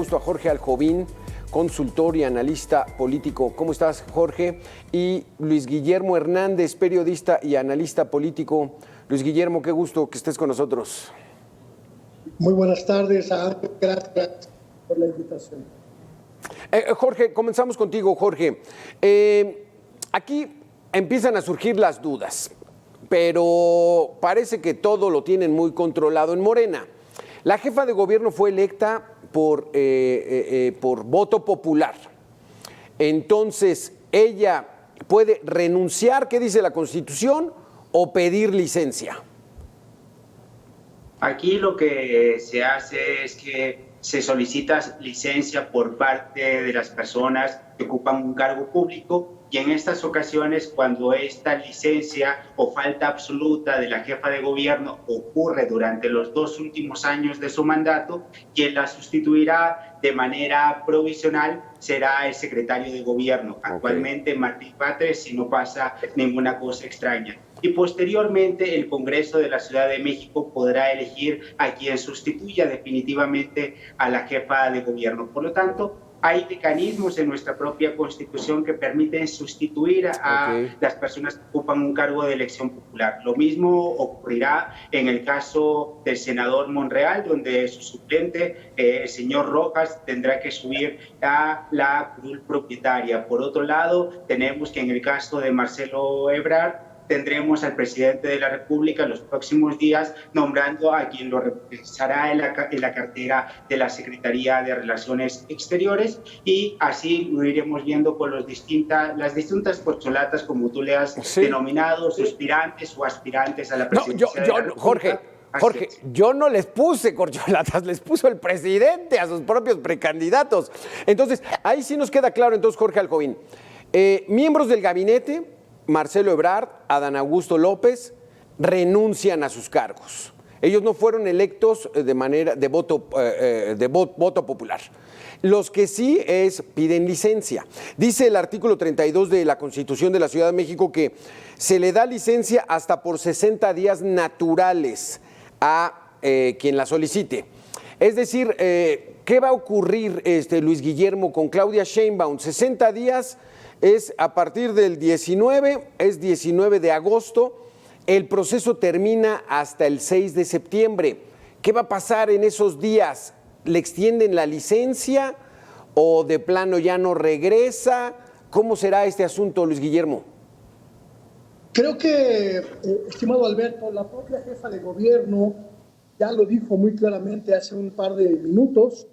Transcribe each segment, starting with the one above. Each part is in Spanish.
gusto a Jorge Aljovín, consultor y analista político. ¿Cómo estás, Jorge? Y Luis Guillermo Hernández, periodista y analista político. Luis Guillermo, qué gusto que estés con nosotros. Muy buenas tardes, gracias por la invitación. Jorge, comenzamos contigo, Jorge. Aquí empiezan a surgir las dudas, pero parece que todo lo tienen muy controlado en Morena. La jefa de gobierno fue electa por voto popular. Entonces, ella puede renunciar, ¿qué dice la Constitución? O pedir licencia. Aquí lo que se hace es que se solicita licencia por parte de las personas que ocupan un cargo público, y en estas ocasiones, cuando esta licencia o falta absoluta de la jefa de gobierno ocurre durante los 2 últimos años de su mandato, quien la sustituirá de manera provisional será el secretario de gobierno, actualmente Martí Batres, si no pasa ninguna cosa extraña. Y posteriormente el Congreso de la Ciudad de México podrá elegir a quien sustituya definitivamente a la jefa de gobierno. Por lo tanto, hay mecanismos en nuestra propia Constitución que permiten sustituir a las personas que ocupan un cargo de elección popular. Lo mismo ocurrirá en el caso del senador Monreal, donde su suplente, el señor Rojas, tendrá que subir a la curul propietaria. Por otro lado, tenemos que en el caso de Marcelo Ebrard, tendremos al presidente de la República en los próximos días nombrando a quien lo representará en la cartera de la Secretaría de Relaciones Exteriores, y así lo iremos viendo con las distintas corcholatas, como tú le has denominado, suspirantes o aspirantes a la presidencia de la República. Jorge, yo no les puse corcholatas, les puso el presidente a sus propios precandidatos. Entonces, ahí sí nos queda claro, entonces, Jorge Aljovín, miembros del gabinete, Marcelo Ebrard, Adán Augusto López, renuncian a sus cargos. Ellos no fueron electos de voto popular. Los que sí piden licencia. Dice el artículo 32 de la Constitución de la Ciudad de México que se le da licencia hasta por 60 días naturales a quien la solicite. Es decir, ¿qué va a ocurrir, Luis Guillermo, con Claudia Sheinbaum? 60 días es a partir del 19 de agosto, el proceso termina hasta el 6 de septiembre. ¿Qué va a pasar en esos días? ¿Le extienden la licencia o de plano ya no regresa? ¿Cómo será este asunto, Luis Guillermo? Creo que, estimado Alberto, la propia jefa de gobierno ya lo dijo muy claramente hace un par de minutos,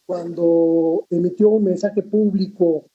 cuando emitió un mensaje público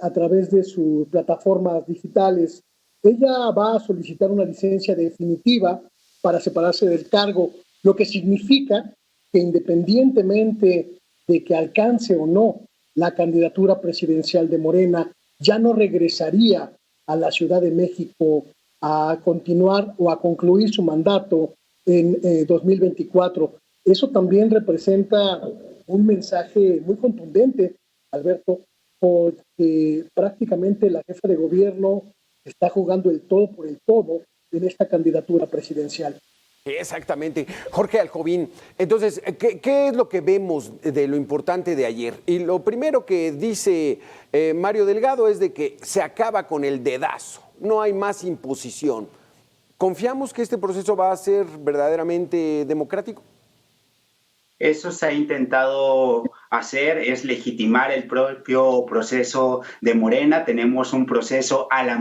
a través de sus plataformas digitales. Ella va a solicitar una licencia definitiva para separarse del cargo, lo que significa que independientemente de que alcance o no la candidatura presidencial de Morena, ya no regresaría a la Ciudad de México a continuar o a concluir su mandato en 2024. Eso también representa un mensaje muy contundente, Alberto, porque prácticamente la jefa de gobierno está jugando el todo por el todo en esta candidatura presidencial. Exactamente. Jorge Aljovín, entonces, ¿qué es lo que vemos de lo importante de ayer? Y lo primero que dice Mario Delgado es de que se acaba con el dedazo, no hay más imposición. ¿Confiamos que este proceso va a ser verdaderamente democrático? Eso se ha intentado hacer, es legitimar el propio proceso de Morena. Tenemos un proceso a la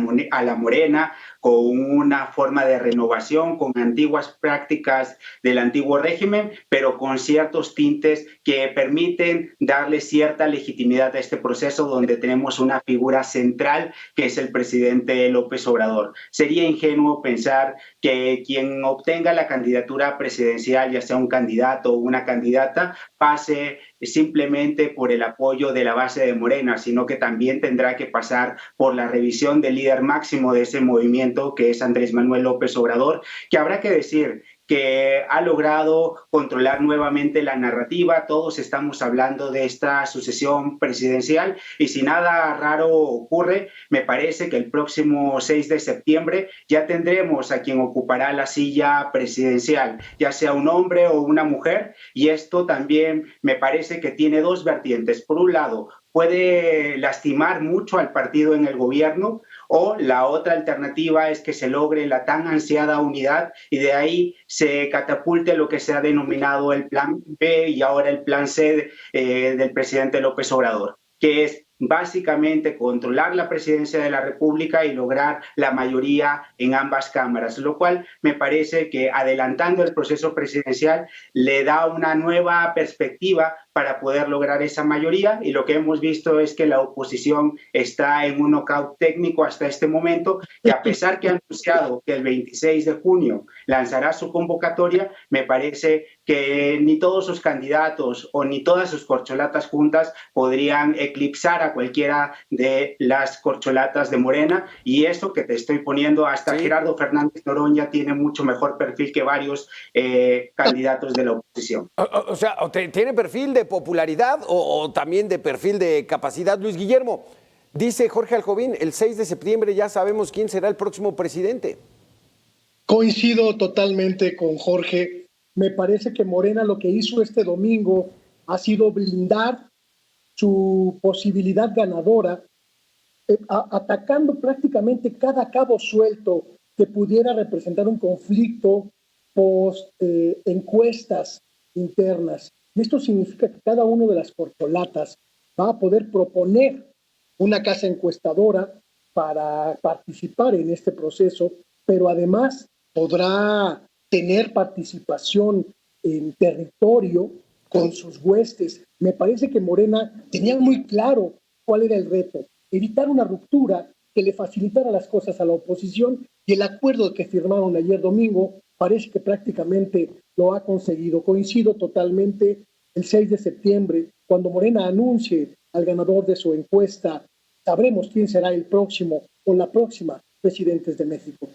Morena, con una forma de renovación, con antiguas prácticas del antiguo régimen, pero con ciertos tintes que permiten darle cierta legitimidad a este proceso, donde tenemos una figura central que es el presidente López Obrador. Sería ingenuo pensar que quien obtenga la candidatura presidencial, ya sea un candidato o una candidata, pase simplemente por el apoyo de la base de Morena, sino que también tendrá que pasar por la revisión del líder máximo de ese movimiento, que es Andrés Manuel López Obrador, que habrá que decir que ha logrado controlar nuevamente la narrativa. Todos estamos hablando de esta sucesión presidencial y si nada raro ocurre, me parece que el próximo 6 de septiembre ya tendremos a quien ocupará la silla presidencial, ya sea un hombre o una mujer, y esto también me parece que tiene dos vertientes. Por un lado, puede lastimar mucho al partido en el gobierno, o la otra alternativa es que se logre la tan ansiada unidad y de ahí se catapulte lo que se ha denominado el plan B y ahora el plan C del presidente López Obrador, que es básicamente controlar la presidencia de la República y lograr la mayoría en ambas cámaras, lo cual me parece que adelantando el proceso presidencial le da una nueva perspectiva para poder lograr esa mayoría, y lo que hemos visto es que la oposición está en un knockout técnico hasta este momento, y a pesar que ha anunciado que el 26 de junio lanzará su convocatoria, me parece que ni todos sus candidatos o ni todas sus corcholatas juntas podrían eclipsar a cualquiera de las corcholatas de Morena, y esto que te estoy poniendo, hasta Gerardo Fernández Noroña tiene mucho mejor perfil que varios candidatos de la oposición. O sea, ¿tiene perfil de popularidad o también de perfil de capacidad? Luis Guillermo, dice Jorge Aljovín, el 6 de septiembre ya sabemos quién será el próximo presidente. Coincido totalmente con Jorge. Me parece que Morena lo que hizo este domingo ha sido blindar su posibilidad ganadora, atacando prácticamente cada cabo suelto que pudiera representar un conflicto post encuestas internas. Y esto significa que cada uno de las corcholatas va a poder proponer una casa encuestadora para participar en este proceso, pero además podrá tener participación en territorio con sus huestes. Me parece que Morena tenía muy claro cuál era el reto: evitar una ruptura que le facilitara las cosas a la oposición, y el acuerdo que firmaron ayer domingo parece que prácticamente lo ha conseguido. Coincido totalmente. El 6 de septiembre, cuando Morena anuncie al ganador de su encuesta, sabremos quién será el próximo o la próxima presidentes de México.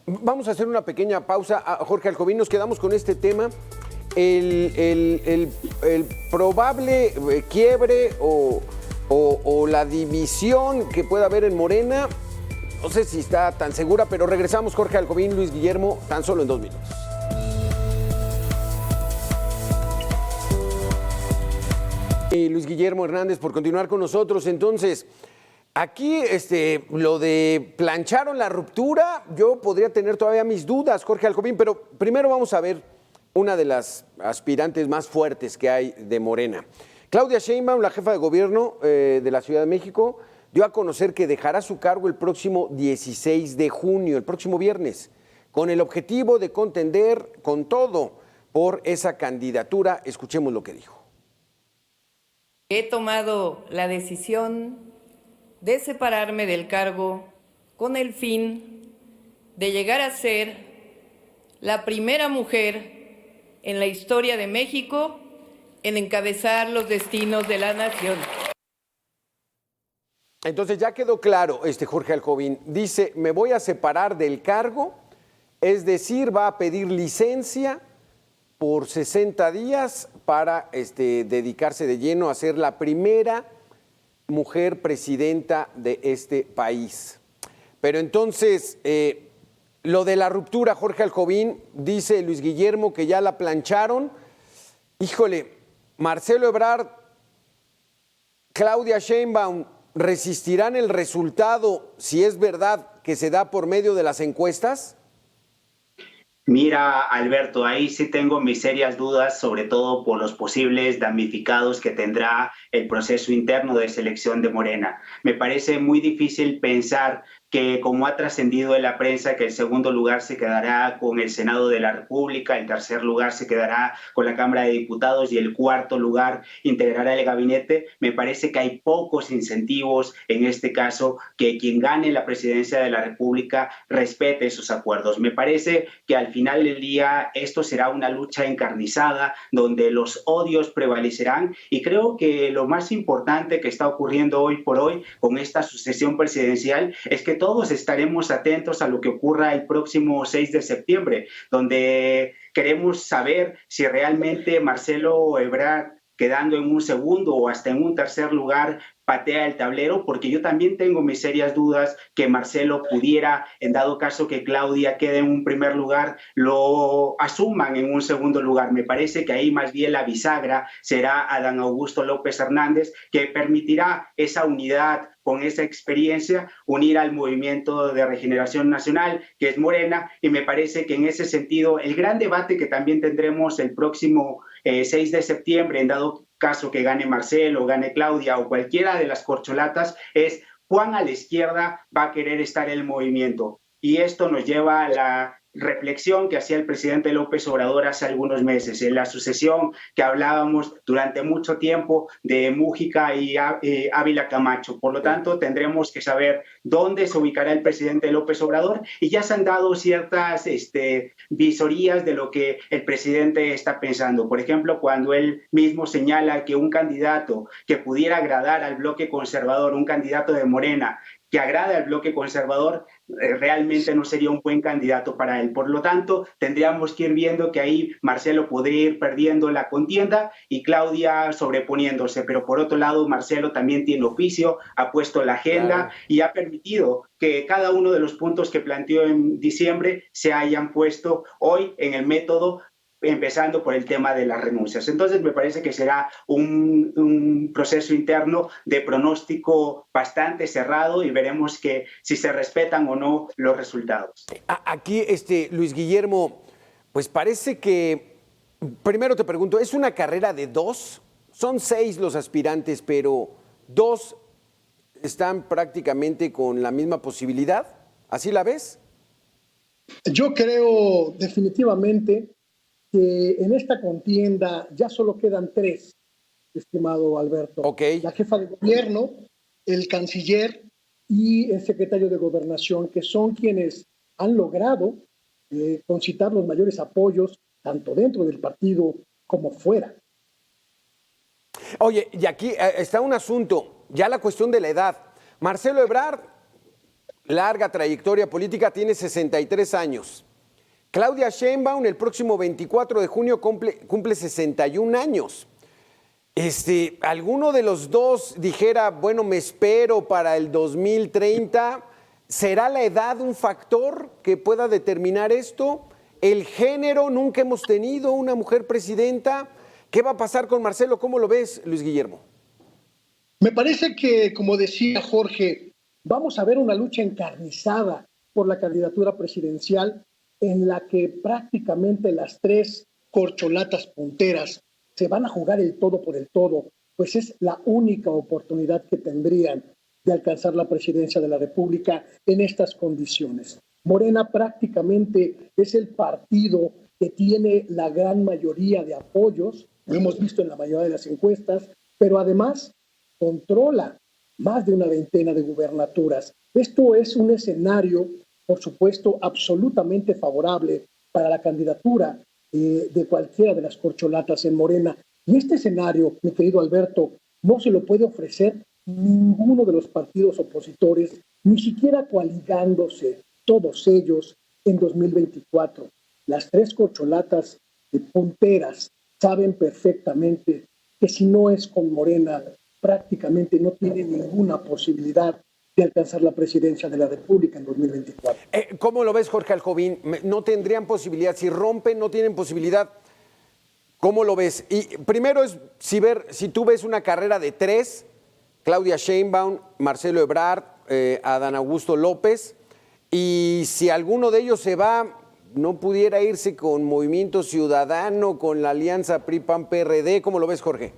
Vamos a hacer una pequeña pausa. Jorge Aljovín, nos quedamos con este tema. El probable quiebre o la división que pueda haber en Morena, no sé si está tan segura, pero regresamos. Jorge Aljovín, Luis Guillermo, tan solo en 2 minutos. Y Luis Guillermo Hernández por continuar con nosotros. Entonces, aquí lo de plancharon la ruptura, yo podría tener todavía mis dudas, Jorge Aljovín, pero primero vamos a ver una de las aspirantes más fuertes que hay de Morena. Claudia Sheinbaum, la jefa de gobierno de la Ciudad de México, dio a conocer que dejará su cargo el próximo 16 de junio, el próximo viernes, con el objetivo de contender con todo por esa candidatura. Escuchemos lo que dijo. He tomado la decisión de separarme del cargo con el fin de llegar a ser la primera mujer en la historia de México en encabezar los destinos de la nación. Entonces ya quedó claro, Jorge Aljovín dice: me voy a separar del cargo, es decir, va a pedir licencia por 60 días para dedicarse de lleno a ser la primera mujer presidenta de este país. Pero entonces, lo de la ruptura, Jorge Aljovín, dice Luis Guillermo que ya la plancharon. Híjole, Marcelo Ebrard, Claudia Sheinbaum, ¿resistirán el resultado si es verdad que se da por medio de las encuestas? Mira, Alberto, ahí sí tengo mis serias dudas, sobre todo por los posibles damnificados que tendrá el proceso interno de selección de Morena. Me parece muy difícil pensar que, como ha trascendido en la prensa, que el segundo lugar se quedará con el Senado de la República, el tercer lugar se quedará con la Cámara de Diputados y el cuarto lugar integrará el gabinete. Me parece que hay pocos incentivos en este caso que quien gane la presidencia de la República respete esos acuerdos. Me parece que al final del día esto será una lucha encarnizada donde los odios prevalecerán, y creo que lo más importante que está ocurriendo hoy por hoy con esta sucesión presidencial es que todos estaremos atentos a lo que ocurra el próximo 6 de septiembre, donde queremos saber si realmente Marcelo Ebrard, quedando en un segundo o hasta en un tercer lugar, patea el tablero, porque yo también tengo mis serias dudas que Marcelo pudiera, en dado caso que Claudia quede en un primer lugar, lo asuman en un segundo lugar. Me parece que ahí más bien la bisagra será Adán Augusto López Hernández, que permitirá esa unidad con esa experiencia, unir al Movimiento de Regeneración Nacional, que es Morena, y me parece que en ese sentido el gran debate que también tendremos el próximo 6 de septiembre, en dado caso que gane Marcelo, gane Claudia o cualquiera de las corcholatas, es cuán a la izquierda va a querer estar el movimiento. Y esto nos lleva a la reflexión que hacía el presidente López Obrador hace algunos meses, en la sucesión que hablábamos durante mucho tiempo de Mújica y Ávila Camacho. Por lo tanto, tendremos que saber dónde se ubicará el presidente López Obrador, y ya se han dado ciertas visorías de lo que el presidente está pensando. Por ejemplo, cuando él mismo señala que un candidato que pudiera agradar al bloque conservador, un candidato de Morena, que agrada al bloque conservador, realmente no sería un buen candidato para él. Por lo tanto, tendríamos que ir viendo que ahí Marcelo podría ir perdiendo la contienda y Claudia sobreponiéndose. Pero por otro lado, Marcelo también tiene oficio, ha puesto la agenda y ha permitido que cada uno de los puntos que planteó en diciembre se hayan puesto hoy en el método, empezando por el tema de las renuncias. Entonces me parece que será un proceso interno de pronóstico bastante cerrado y veremos que si se respetan o no los resultados. Aquí, Luis Guillermo, pues parece que, primero te pregunto, ¿es una carrera de dos? Son 6 los aspirantes, pero 2 están prácticamente con la misma posibilidad. ¿Así la ves? Yo creo definitivamente que en esta contienda ya solo quedan 3, estimado Alberto. Okay. La jefa de gobierno, el canciller y el secretario de Gobernación, que son quienes han logrado concitar los mayores apoyos, tanto dentro del partido como fuera. Oye, y aquí está un asunto, ya la cuestión de la edad. Marcelo Ebrard, larga trayectoria política, tiene 63 años. Claudia Sheinbaum el próximo 24 de junio cumple 61 años. ¿Alguno de los dos dijera, bueno, me espero para el 2030? ¿Será la edad un factor que pueda determinar esto? ¿El género? Nunca hemos tenido una mujer presidenta. ¿Qué va a pasar con Marcelo? ¿Cómo lo ves, Luis Guillermo? Me parece que, como decía Jorge, vamos a ver una lucha encarnizada por la candidatura presidencial, en la que prácticamente las 3 corcholatas punteras se van a jugar el todo por el todo, pues es la única oportunidad que tendrían de alcanzar la presidencia de la República en estas condiciones. Morena prácticamente es el partido que tiene la gran mayoría de apoyos, lo hemos visto en la mayoría de las encuestas, pero además controla más de una veintena de gubernaturas. Esto es un escenario, por supuesto, absolutamente favorable para la candidatura de cualquiera de las corcholatas en Morena. Y este escenario, mi querido Alberto, no se lo puede ofrecer ninguno de los partidos opositores, ni siquiera coaligándose todos ellos en 2024. Las 3 corcholatas de punteras saben perfectamente que si no es con Morena, prácticamente no tiene ninguna posibilidad de alcanzar la presidencia de la República en 2024. ¿Cómo lo ves, Jorge Aljovín? ¿No tendrían posibilidad? Si rompen, no tienen posibilidad. ¿Cómo lo ves? Y primero es si tú ves una carrera de 3, Claudia Sheinbaum, Marcelo Ebrard, Adán Augusto López, y si alguno de ellos se va, no pudiera irse con Movimiento Ciudadano, con la alianza PRI-PAN-PRD. ¿Cómo lo ves, Jorge?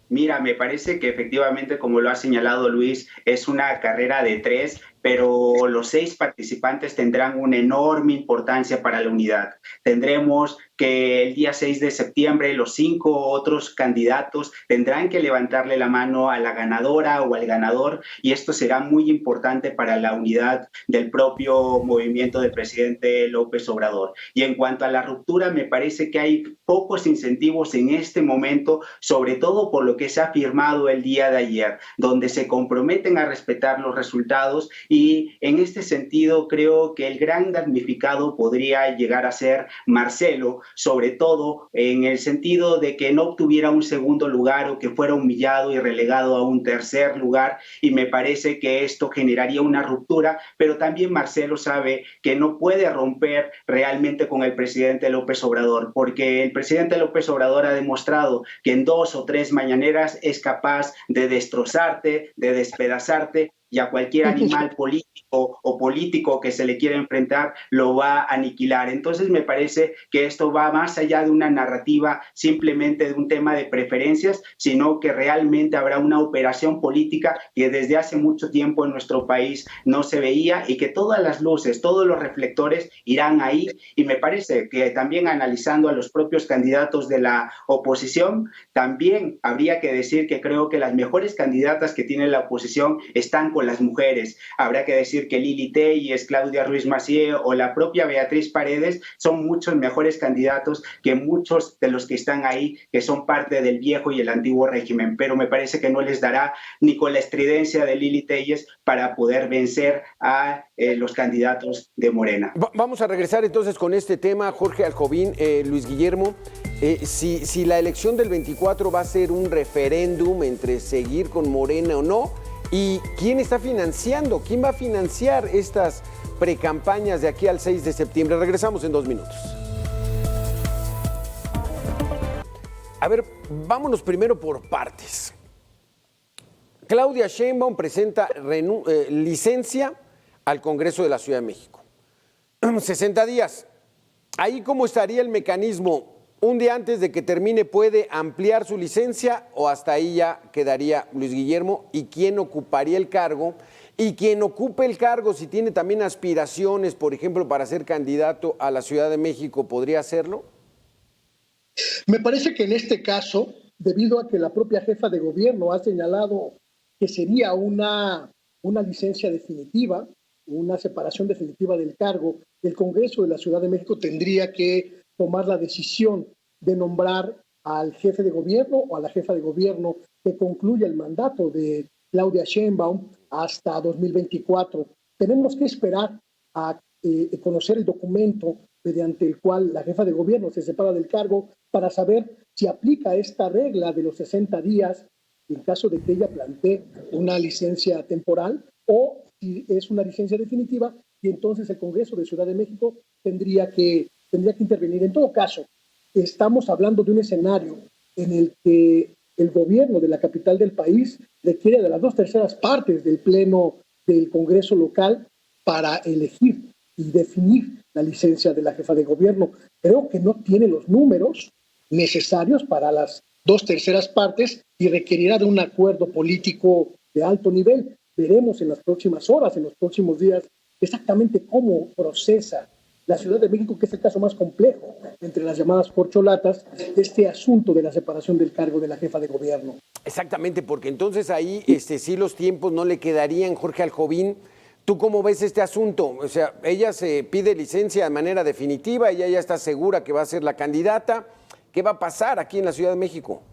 Mira, me parece que efectivamente, como lo ha señalado Luis, es una carrera de 3, pero los 6 participantes tendrán una enorme importancia para la unidad. Tendremos que el día 6 de septiembre los 5 otros candidatos tendrán que levantarle la mano a la ganadora o al ganador, y esto será muy importante para la unidad del propio movimiento del presidente López Obrador. Y en cuanto a la ruptura, me parece que hay pocos incentivos en este momento, sobre todo por lo que se ha firmado el día de ayer, donde se comprometen a respetar los resultados Y en este sentido creo que el gran damnificado podría llegar a ser Marcelo, sobre todo en el sentido de que no obtuviera un segundo lugar o que fuera humillado y relegado a un tercer lugar, y me parece que esto generaría una ruptura, pero también Marcelo sabe que no puede romper realmente con el presidente López Obrador, porque el presidente López Obrador ha demostrado que en 2 o 3 mañaneras es capaz de destrozarte, de despedazarte, y a cualquier animal político o político que se le quiera enfrentar lo va a aniquilar. Entonces me parece que esto va más allá de una narrativa simplemente de un tema de preferencias, sino que realmente habrá una operación política que desde hace mucho tiempo en nuestro país no se veía, y que todas las luces, todos los reflectores irán ahí. Y me parece que también, analizando a los propios candidatos de la oposición, también habría que decir que creo que las mejores candidatas que tiene la oposición están con las mujeres. Habrá que decir que Lili Telles, Claudia Ruiz Massieu o la propia Beatriz Paredes son muchos mejores candidatos que muchos de los que están ahí, que son parte del viejo y el antiguo régimen, pero me parece que no les dará ni con la estridencia de Lili Telles para poder vencer a los candidatos de Morena. Vamos a regresar entonces con este tema, Jorge Alcovín, Luis Guillermo. Si la elección del 24 va a ser un referéndum entre seguir con Morena o no, ¿y quién está financiando? ¿Quién va a financiar estas precampañas de aquí al 6 de septiembre? Regresamos en 2 minutos. A ver, vámonos primero por partes. Claudia Sheinbaum presenta licencia al Congreso de la Ciudad de México. 60 días. ¿Ahí cómo estaría el mecanismo? ¿Un día antes de que termine puede ampliar su licencia o hasta ahí ya quedaría, Luis Guillermo? ¿Y quién ocuparía el cargo? Y quien ocupe el cargo, si tiene también aspiraciones, por ejemplo, para ser candidato a la Ciudad de México, ¿podría hacerlo? Me parece que en este caso, debido a que la propia jefa de gobierno ha señalado que sería una licencia definitiva, una separación definitiva del cargo, el Congreso de la Ciudad de México tendría que tomar la decisión de nombrar al jefe de gobierno o a la jefa de gobierno que concluya el mandato de Claudia Sheinbaum hasta 2024. Tenemos que esperar a conocer el documento mediante el cual la jefa de gobierno se separa del cargo para saber si aplica esta regla de los 60 días en caso de que ella plantee una licencia temporal, o si es una licencia definitiva, y entonces el Congreso de Ciudad de México tendría que intervenir. En todo caso, estamos hablando de un escenario en el que el gobierno de la capital del país requiere de las 2/3 partes del pleno del Congreso local para elegir y definir la licencia de la jefa de gobierno. Creo que no tiene los números necesarios para las 2/3 partes y requerirá de un acuerdo político de alto nivel. Veremos en las próximas horas, en los próximos días, exactamente cómo procesa la Ciudad de México, que es el caso más complejo entre las llamadas corcholatas, este asunto de la separación del cargo de la jefa de gobierno. Exactamente, porque entonces ahí sí los tiempos no le quedarían, Jorge Alcovín. ¿Tú cómo ves este asunto? O sea, ella se pide licencia de manera definitiva, ella ya está segura que va a ser la candidata. ¿Qué va a pasar aquí en la Ciudad de México?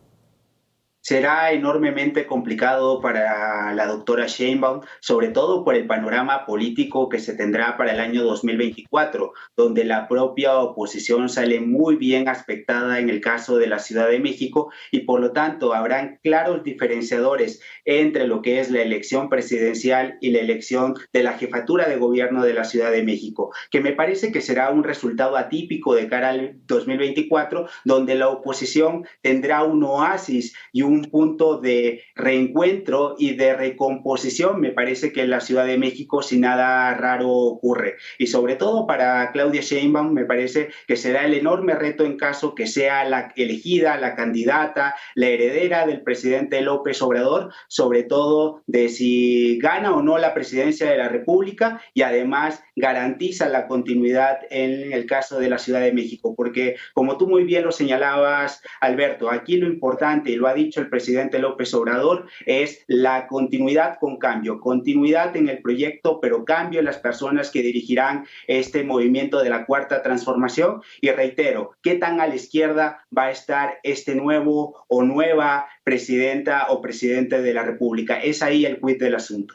Será enormemente complicado para la doctora Sheinbaum, sobre todo por el panorama político que se tendrá para el año 2024, donde la propia oposición sale muy bien aspectada en el caso de la Ciudad de México, y por lo tanto habrán claros diferenciadores entre lo que es la elección presidencial y la elección de la jefatura de gobierno de la Ciudad de México, que me parece que será un resultado atípico de cara al 2024, donde la oposición tendrá un oasis y un punto de reencuentro y de recomposición, me parece que en la Ciudad de México, si nada raro ocurre. Y sobre todo para Claudia Sheinbaum, me parece que será el enorme reto en caso que sea la elegida, la candidata, la heredera del presidente López Obrador, sobre todo de si gana o no la presidencia de la República, y además garantiza la continuidad en el caso de la Ciudad de México, porque como tú muy bien lo señalabas, Alberto, aquí lo importante, y lo ha dicho el presidente López Obrador, es la continuidad con cambio, continuidad en el proyecto, pero cambio en las personas que dirigirán este movimiento de la Cuarta Transformación. Y reitero, ¿qué tan a la izquierda va a estar este nuevo o nueva presidenta o presidente de la República? Es ahí el quid del asunto.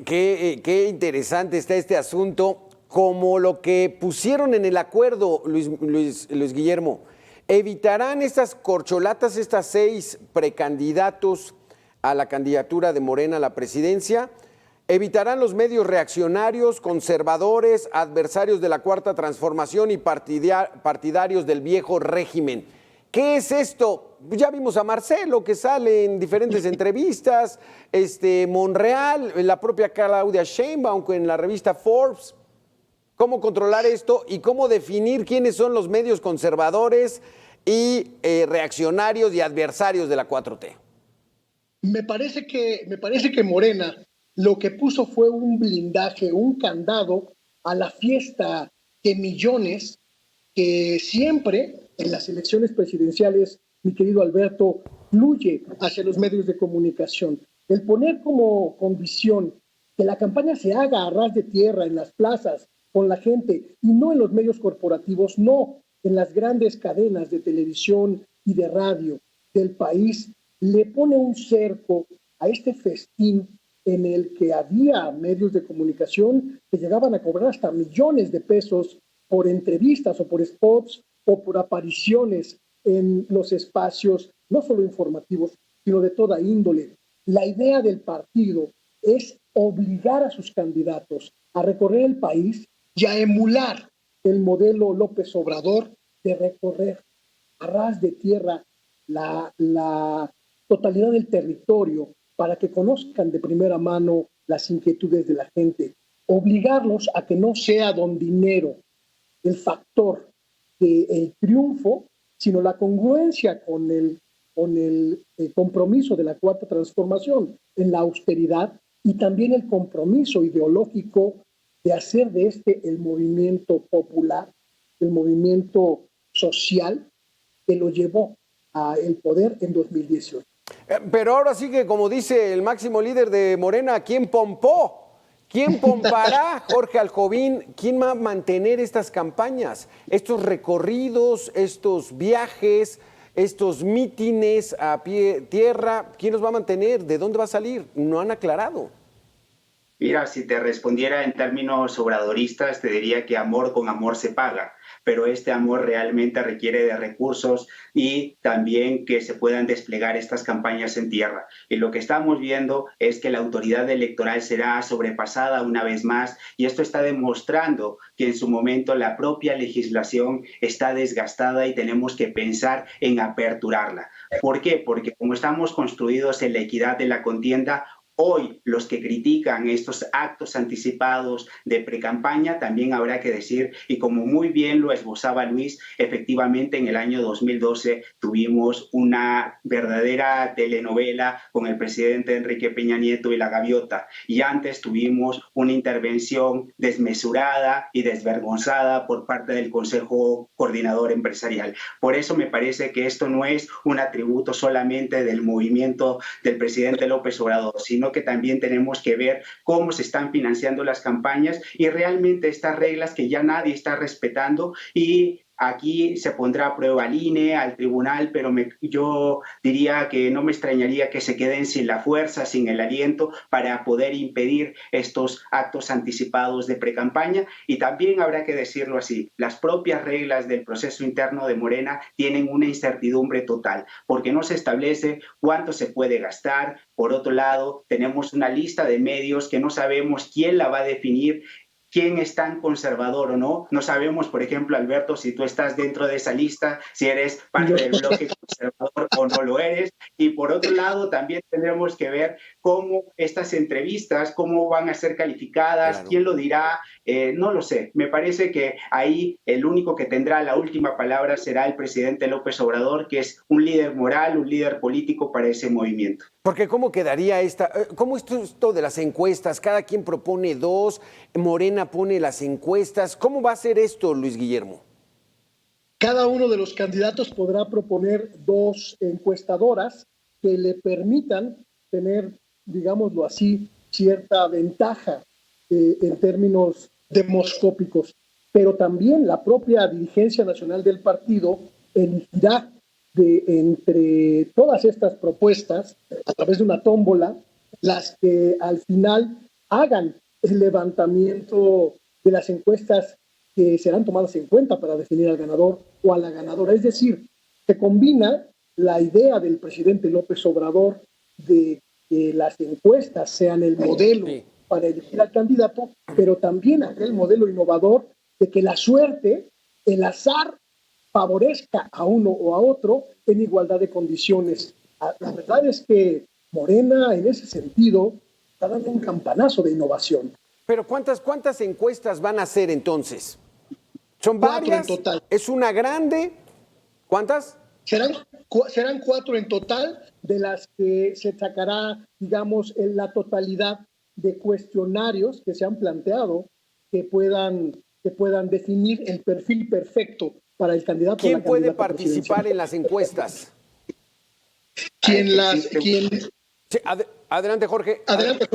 Qué interesante está este asunto, como lo que pusieron en el acuerdo, Luis Guillermo. ¿Evitarán estas corcholatas, estas 6 precandidatos a la candidatura de Morena a la presidencia? ¿Evitarán los medios reaccionarios, conservadores, adversarios de la Cuarta Transformación y partidarios del viejo régimen? ¿Qué es esto? Ya vimos a Marcelo, que sale en diferentes entrevistas, Monreal, la propia Claudia Sheinbaum en la revista Forbes. ¿Cómo controlar esto y cómo definir quiénes son los medios conservadores y reaccionarios y adversarios de la 4T? Me parece que Morena lo que puso fue un blindaje, un candado a la fiesta de millones que siempre en las elecciones presidenciales, mi querido Alberto, fluye hacia los medios de comunicación. El poner como condición que la campaña se haga a ras de tierra, en las plazas, con la gente, y no en los medios corporativos, no en las grandes cadenas de televisión y de radio del país, le pone un cerco a este festín en el que había medios de comunicación que llegaban a cobrar hasta millones de pesos por entrevistas o por spots o por apariciones en los espacios, no solo informativos, sino de toda índole. La idea del partido es obligar a sus candidatos a recorrer el país y a emular el modelo López Obrador de recorrer a ras de tierra la totalidad del territorio para que conozcan de primera mano las inquietudes de la gente, obligarlos a que no sea don dinero el factor del triunfo, sino la congruencia con el compromiso de la Cuarta Transformación en la austeridad y también el compromiso ideológico de hacer de el movimiento popular, el movimiento social que lo llevó al poder en 2018. Pero ahora sí que, como dice el máximo líder de Morena, ¿quién pompó? ¿Quién pompará, Jorge Aljovín? ¿Quién va a mantener estas campañas? Estos recorridos, estos viajes, estos mítines a pie tierra, ¿quién los va a mantener? ¿De dónde va a salir? No han aclarado. Mira, si te respondiera en términos obradoristas, te diría que amor con amor se paga, pero este amor realmente requiere de recursos y también que se puedan desplegar estas campañas en tierra. Y lo que estamos viendo es que la autoridad electoral será sobrepasada una vez más, y esto está demostrando que en su momento la propia legislación está desgastada y tenemos que pensar en aperturarla. ¿Por qué? Porque como estamos construidos en la equidad de la contienda, hoy, los que critican estos actos anticipados de precampaña, también habrá que decir, y como muy bien lo esbozaba Luis, efectivamente en el año 2012 tuvimos una verdadera telenovela con el presidente Enrique Peña Nieto y la gaviota, y antes tuvimos una intervención desmesurada y desvergonzada por parte del Consejo Coordinador Empresarial. Por eso me parece que esto no es un atributo solamente del movimiento del presidente López Obrador, sino que también tenemos que ver cómo se están financiando las campañas y realmente estas reglas que ya nadie está respetando, y aquí se pondrá a prueba al INE, al tribunal, pero yo diría que no me extrañaría que se queden sin la fuerza, sin el aliento para poder impedir estos actos anticipados de precampaña. Y también habrá que decirlo así, las propias reglas del proceso interno de Morena tienen una incertidumbre total, porque no se establece cuánto se puede gastar. Por otro lado, tenemos una lista de medios que no sabemos quién la va a definir, quién es tan conservador o no. No sabemos, por ejemplo, Alberto, si tú estás dentro de esa lista, si eres parte del bloque conservador o no lo eres. Y por otro lado, también tendremos que ver cómo estas entrevistas, cómo van a ser calificadas, claro. ¿Quién lo dirá? No lo sé. Me parece que ahí el único que tendrá la última palabra será el presidente López Obrador, que es un líder moral, un líder político para ese movimiento. Porque ¿cómo quedaría cómo esto de las encuestas? Cada quien propone 2, Morena pone las encuestas. ¿Cómo va a ser esto, Luis Guillermo? Cada uno de los candidatos podrá proponer 2 encuestadoras que le permitan tener, digámoslo así, cierta ventaja en términos demoscópicos. Pero también la propia dirigencia nacional del partido elegirá entre todas estas propuestas, a través de una tómbola, las que al final hagan el levantamiento de las encuestas que serán tomadas en cuenta para definir al ganador o a la ganadora. Es decir, se combina la idea del presidente López Obrador de que las encuestas sean el modelo para elegir al candidato, pero también aquel modelo innovador de que la suerte, el azar, favorezca a uno o a otro en igualdad de condiciones. La verdad es que Morena, en ese sentido, está dando un campanazo de innovación. Pero ¿cuántas encuestas van a hacer entonces? ¿Son varias? 4 en total. ¿Es una grande? ¿Cuántas? Serán 4 en total, de las que se sacará, digamos, en la totalidad de cuestionarios que se han planteado que puedan definir el perfil perfecto para el candidato. ¿Quién puede participar en las encuestas? Sí, adelante, Jorge. Adelante.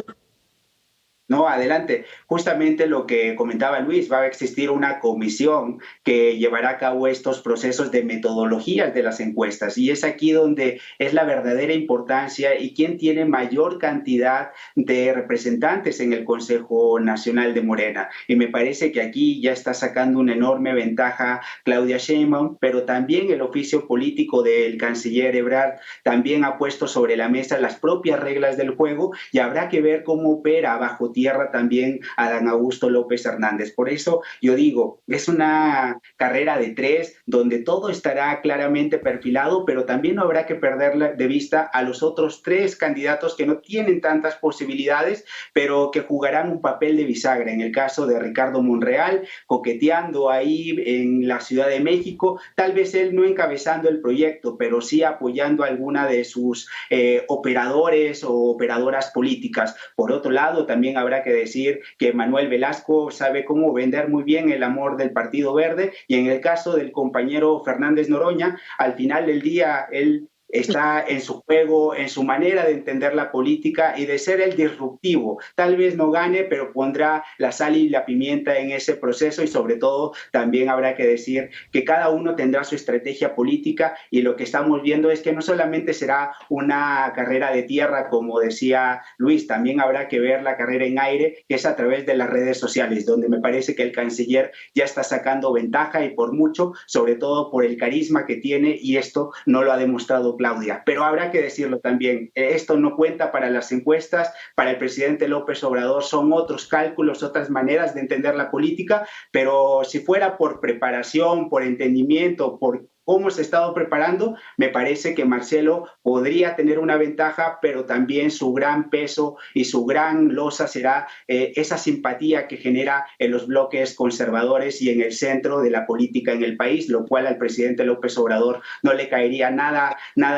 No, adelante. Justamente lo que comentaba Luis, va a existir una comisión que llevará a cabo estos procesos de metodologías de las encuestas y es aquí donde es la verdadera importancia y quién tiene mayor cantidad de representantes en el Consejo Nacional de Morena. Y me parece que aquí ya está sacando una enorme ventaja Claudia Sheinbaum, pero también el oficio político del canciller Ebrard también ha puesto sobre la mesa las propias reglas del juego y habrá que ver cómo opera bajo tierra también Adán Augusto López Hernández. Por eso yo digo, es una carrera de 3 donde todo estará claramente perfilado, pero también no habrá que perder de vista a los otros 3 candidatos que no tienen tantas posibilidades, pero que jugarán un papel de bisagra. En el caso de Ricardo Monreal, coqueteando ahí en la Ciudad de México, tal vez él no encabezando el proyecto, pero sí apoyando a alguna de sus operadores o operadoras políticas. Por otro lado, también habrá que decir que Manuel Velasco sabe cómo vender muy bien el amor del Partido Verde y en el caso del compañero Fernández Noroña, al final del día él está en su juego, en su manera de entender la política y de ser el disruptivo. Tal vez no gane, pero pondrá la sal y la pimienta en ese proceso y sobre todo también habrá que decir que cada uno tendrá su estrategia política y lo que estamos viendo es que no solamente será una carrera de tierra, como decía Luis, también habrá que ver la carrera en aire, que es a través de las redes sociales, donde me parece que el canciller ya está sacando ventaja y por mucho, sobre todo por el carisma que tiene y esto no lo ha demostrado Claudia, pero habrá que decirlo también, esto no cuenta para las encuestas, para el presidente López Obrador son otros cálculos, otras maneras de entender la política, pero si fuera por preparación, por entendimiento, por cómo se ha estado preparando, me parece que Marcelo podría tener una ventaja, pero también su gran peso y su gran losa será esa simpatía que genera en los bloques conservadores y en el centro de la política en el país, lo cual al presidente López Obrador no le caería nada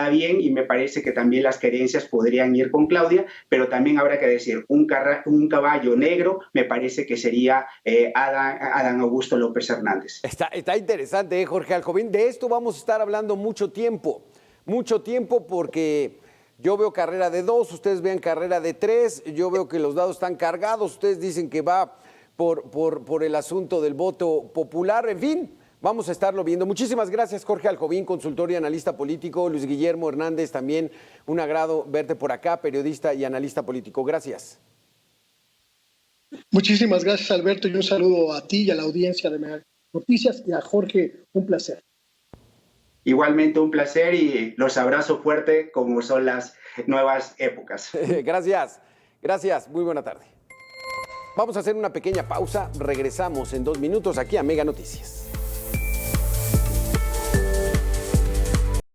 bien y me parece que también las querencias podrían ir con Claudia, pero también habrá que decir, un caballo negro me parece que sería Adán Augusto López Hernández. Está interesante, Jorge Alcovín. De esto vamos a estar hablando mucho tiempo porque yo veo carrera de 2, ustedes ven carrera de 3, yo veo que los dados están cargados, ustedes dicen que va por el asunto del voto popular, en fin, vamos a estarlo viendo. Muchísimas gracias, Jorge Alcovín, consultor y analista político, Luis Guillermo Hernández, también un agrado verte por acá, periodista y analista político. Gracias. Muchísimas gracias, Alberto, y un saludo a ti y a la audiencia de Mega Noticias y a Jorge, un placer. Igualmente un placer y los abrazo fuerte como son las nuevas épocas. Gracias, muy buena tarde. Vamos a hacer una pequeña pausa, regresamos en 2 minutos aquí a Mega Noticias.